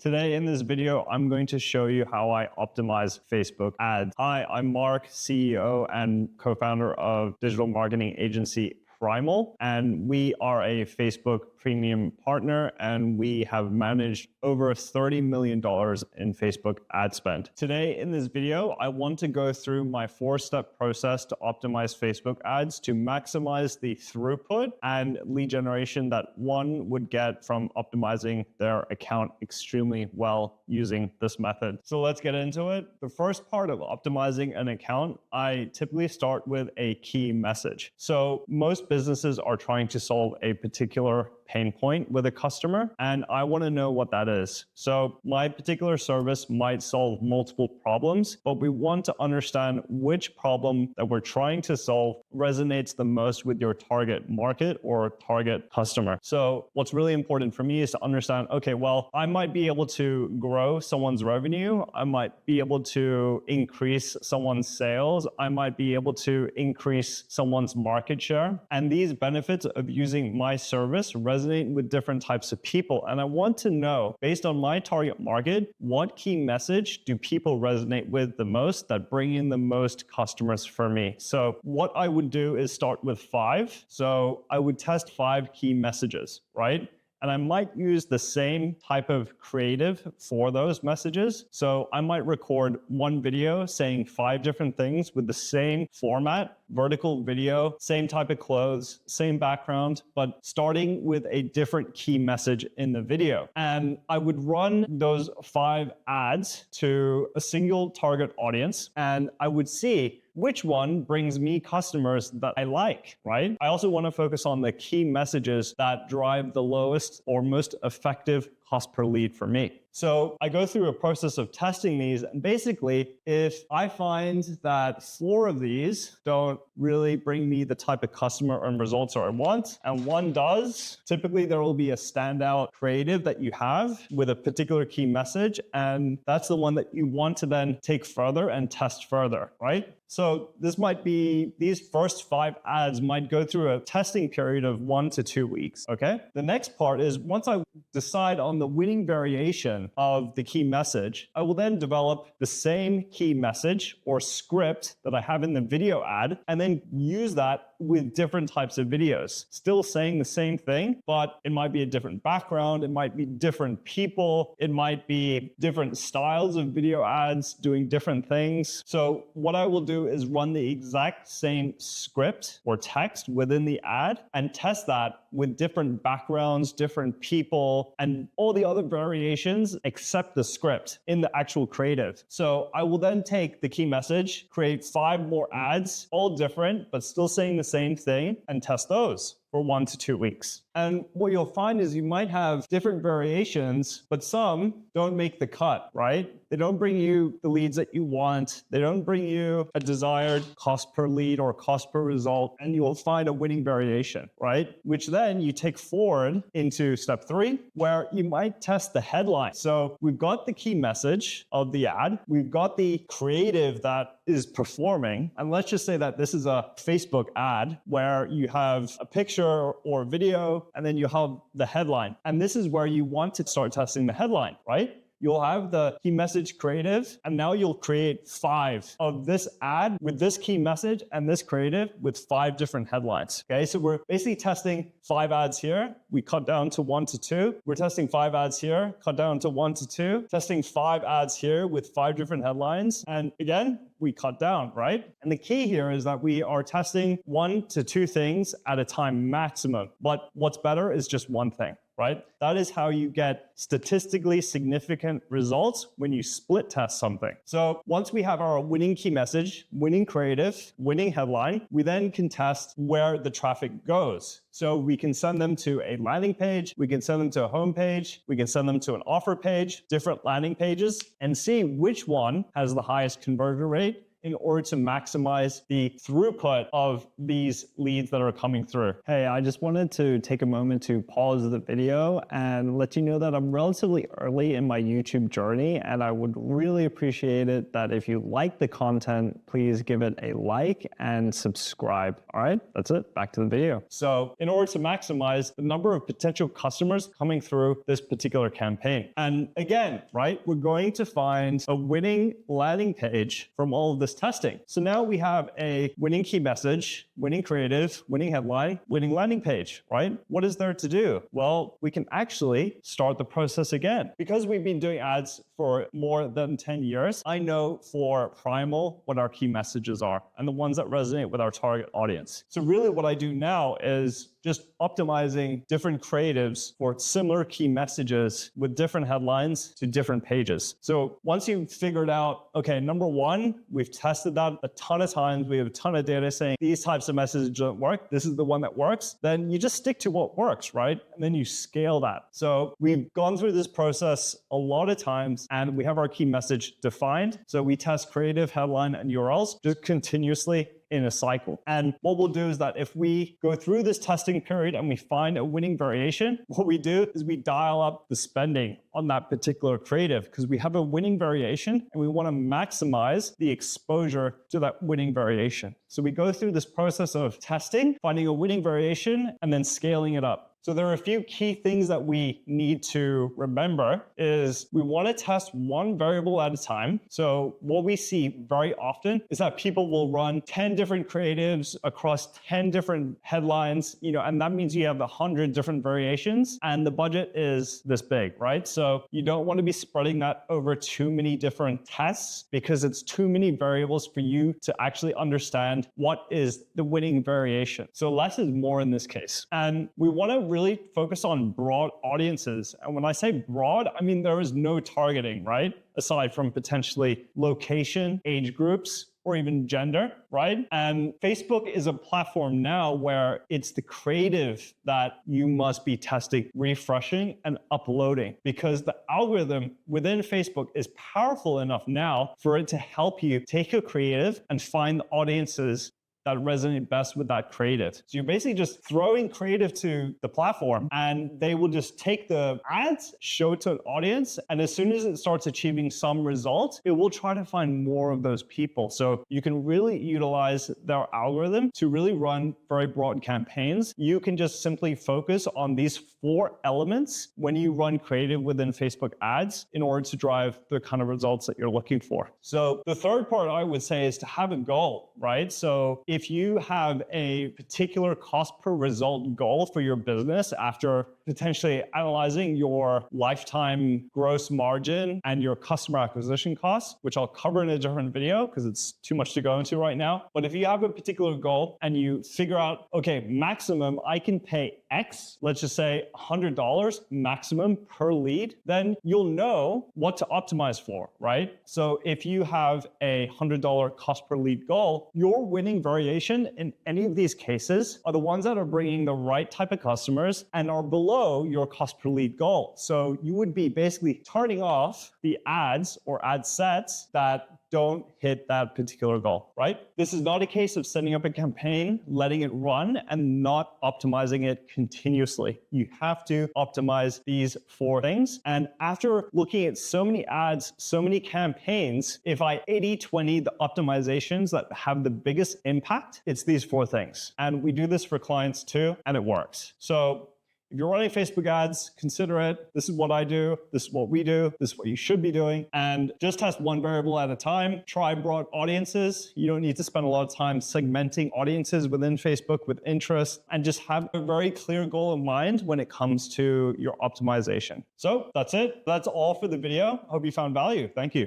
Today in this video, I'm going to show you how I optimize Facebook ads. Hi, I'm Mark, CEO and co-founder of digital marketing agency Primal, and we are a Facebook premium partner, and we have managed over $30 million in Facebook ad spend. Today in this video, I want to go through my 4-step process to optimize Facebook ads to maximize the throughput and lead generation that one would get from optimizing their account extremely well using this method. So let's get into it. The first part of optimizing an account, I typically start with a key message. So most businesses are trying to solve a particular pain point with a customer, and I want to know what that is. So my particular service might solve multiple problems, but we want to understand which problem that we're trying to solve resonates the most with your target market or target customer. So what's really important for me is to understand, okay, well, I might be able to grow someone's revenue. I might be able to increase someone's sales. I might be able to increase someone's market share. And these benefits of using my service resonate with different types of people. And I want to know, based on my target market, what key message do people resonate with the most that bring in the most customers for me? So what I would do is start with 5. So I would test 5 key messages, right? And I might use the same type of creative for those messages. So I might record one video saying 5 different things with the same format, vertical video, same type of clothes, same background, but starting with a different key message in the video. And I would run those 5 ads to a single target audience, and I would see which one brings me customers that I like, right? I also want to focus on the key messages that drive the lowest or most effective cost per lead for me. So I go through a process of testing these, and basically, if I find that 4 of these don't really bring me the type of customer and results I want, and 1 does, typically there will be a standout creative that you have with a particular key message, and that's the one that you want to then take further and test further, right? So this might be, these first 5 ads might go through a testing period of 1 to 2 weeks, okay? The next part is once I decide on the winning variation of the key message, I will then develop the same key message or script that I have in the video ad, and then use that with different types of videos. Still saying the same thing, but it might be a different background, it might be different people, it might be different styles of video ads doing different things. So what I will do is run the exact same script or text within the ad and test that with different backgrounds, different people, and all the other variations except the script in the actual creative. So I will then take the key message, create 5 more ads, all different, but still saying the same thing, and test those for 1 to 2 weeks. And what you'll find is you might have different variations, but some don't make the cut, right? They don't bring you the leads that you want. They don't bring you a desired cost per lead or cost per result, and you'll find a winning variation, right? Which then you take forward into step 3, where you might test the headline. So we've got the key message of the ad. We've got the creative that is performing. And let's just say that this is a Facebook ad where you have a picture or video, and then you have the headline. And this is where you want to start testing the headline, right? You'll have the key message creative, and now you'll create 5 of this ad with this key message and this creative with 5 different headlines. Okay, so we're basically testing 5 ads here. We cut down to 1 to 2. We're testing 5 ads here, cut down to 1 to 2. Testing 5 ads here with 5 different headlines. And again, we cut down, right? And the key here is that we are testing 1 to 2 things at a time maximum. But what's better is just 1 thing, right? That is how you get statistically significant results when you split test something. So once we have our winning key message, winning creative, winning headline, we then can test where the traffic goes. So we can send them to a landing page, we can send them to a home page, we can send them to an offer page, different landing pages, and see which one has the highest conversion rate in order to maximize the throughput of these leads that are coming through. Hey, I just wanted to take a moment to pause the video and let you know that I'm relatively early in my YouTube journey, and I would really appreciate it that if you like the content, please give it a like and subscribe. All right, that's it. Back to the video. So in order to maximize the number of potential customers coming through this particular campaign. And again, right, we're going to find a winning landing page from all of this testing. So now we have a winning key message, winning creative, winning headline, winning landing page, right? What is there to do? Well, we can actually start the process again. Because we've been doing ads for more than 10 years, I know for Primal what our key messages are and the ones that resonate with our target audience. So really what I do now is just optimizing different creatives for similar key messages with different headlines to different pages. So once you've figured out, okay, number one, we've tested that a ton of times. We have a ton of data saying these types of messages don't work. This is the one that works. Then you just stick to what works, right? And then you scale that. So we've gone through this process a lot of times and we have our key message defined. So we test creative, headline, and URLs just continuously in a cycle. And what we'll do is that if we go through this testing period and we find a winning variation, what we do is we dial up the spending on that particular creative because we have a winning variation and we want to maximize the exposure to that winning variation. So we go through this process of testing, finding a winning variation, and then scaling it up. So there are a few key things that we need to remember is we want to test one variable at a time. So what we see very often is that people will run 10 different creatives across 10 different headlines, and that means you have 100 different variations and the budget is this big, right? So you don't want to be spreading that over too many different tests because it's too many variables for you to actually understand what is the winning variation. So less is more in this case. And we want to really focus on broad audiences. And when I say broad, I mean there is no targeting, right? Aside from potentially location, age groups, or even gender, right? And Facebook is a platform now where it's the creative that you must be testing, refreshing, and uploading because the algorithm within Facebook is powerful enough now for it to help you take a creative and find the audiences that resonate best with that creative. So you're basically just throwing creative to the platform and they will just take the ads, show it to an audience, and as soon as it starts achieving some results, it will try to find more of those people. So you can really utilize their algorithm to really run very broad campaigns. You can just simply focus on these 4 elements when you run creative within Facebook ads in order to drive the kind of results that you're looking for. So the third part I would say is to have a goal, right? So if you have a particular cost per result goal for your business after potentially analyzing your lifetime gross margin and your customer acquisition costs, which I'll cover in a different video because it's too much to go into right now. But if you have a particular goal and you figure out, okay, maximum, I can pay X, let's just say $100 maximum per lead, then you'll know what to optimize for, right? So if you have a $100 cost per lead goal, your winning variation in any of these cases are the ones that are bringing the right type of customers and are below your cost per lead goal. So you would be basically turning off the ads or ad sets that don't hit that particular goal, right? This is not a case of setting up a campaign, letting it run, and not optimizing it continuously. You have to optimize these 4 things. And after looking at so many ads, so many campaigns, if I 80-20 the optimizations that have the biggest impact, it's these 4 things. And we do this for clients too, and it works. So if you're running Facebook ads, consider it. This is what I do. This is what we do. This is what you should be doing. And just test one variable at a time. Try broad audiences. You don't need to spend a lot of time segmenting audiences within Facebook with interest, and just have a very clear goal in mind when it comes to your optimization. So that's it. That's all for the video. Hope you found value. Thank you.